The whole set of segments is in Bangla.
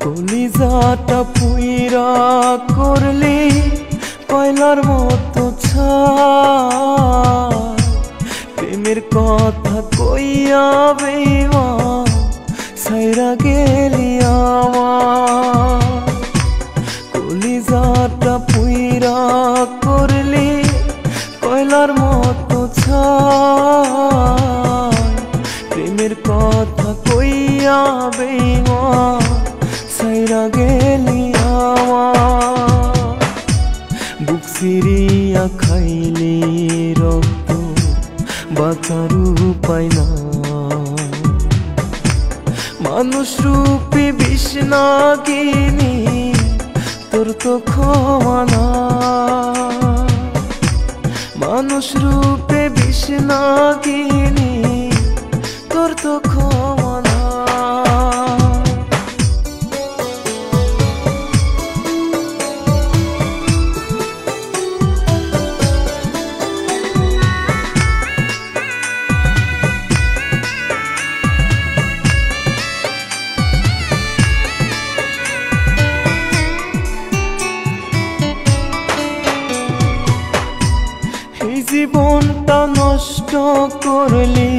কলিজাটা পুইরা করলি কয়লার মতো ছাই। প্রেমের কথা কইয়া বেঈমান ছাইরা গেলি আমার। কলিজাটা পুইরা করলি কয়লার মতো ছাই। প্রেমের কথা কইয়া বেঈমান ছাইরা গেলি আমার। বুক চিরিয়া খাইলি রক্ত বাঁচার উপায় না। মানুষ রূপে বিষ নাগিনী তোর তো ক্ষমা না। মানুষ রূপে বিষ নাগিনী তোর তো ক্ষমা না। জীবনটা নষ্ট করলি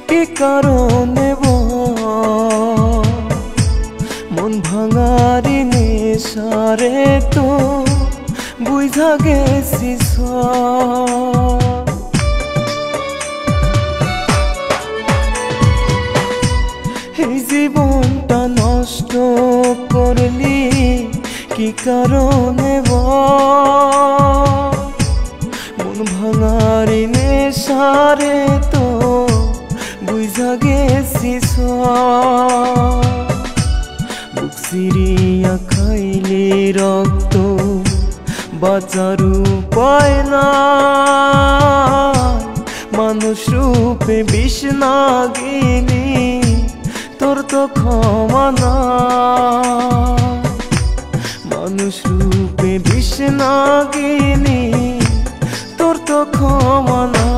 কি কারণে মন ভাঙারি নেশারে তো বুঝা গেছিস। এই জীবনটা নষ্ট করলি কি কারণে মন ভাঙারি নেশারে তো বুঝা গেছিস। বুক চিরিয়া খাইলি রক্ত বাঁচার উপায় না। মানুষ রূপে বিষ নাগিনী তোর তো ক্ষমা না। মানুষ রূপে বিষ নাগিনী তোর তো ক্ষমা না।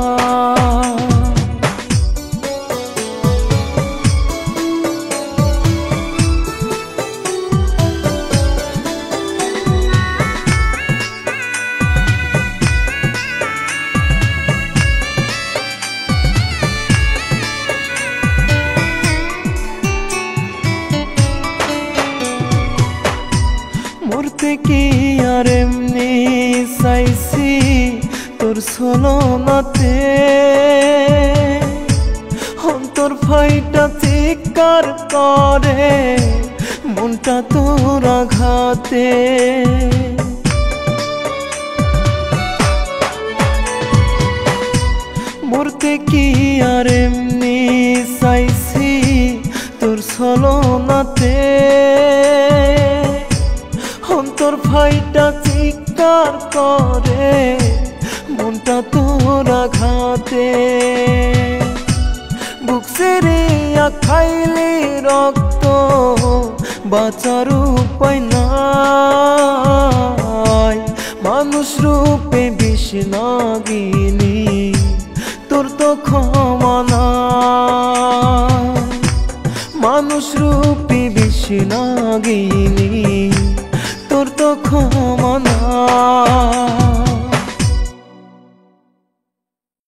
মরতে কি আর এমনি চাইছি তোর ছলনাতে। অন্তর ফাইটা চিৎকার করে মনটা তোর আঘাতে। মরতে কি আর এমনি চাইছি তোর ছলনাতে। অন্তর ফাইটা চিৎকার করে মনটা তোর আঘাতে। বুক চিরিয়া খাইলি রক্ত বাঁচার উপায় নাই। মানুষ রূপে বিষ নাগিনী তোর তো ক্ষমা না। মানুষ রূপে বিষ নাগিনী তোর তো ক্ষমা না।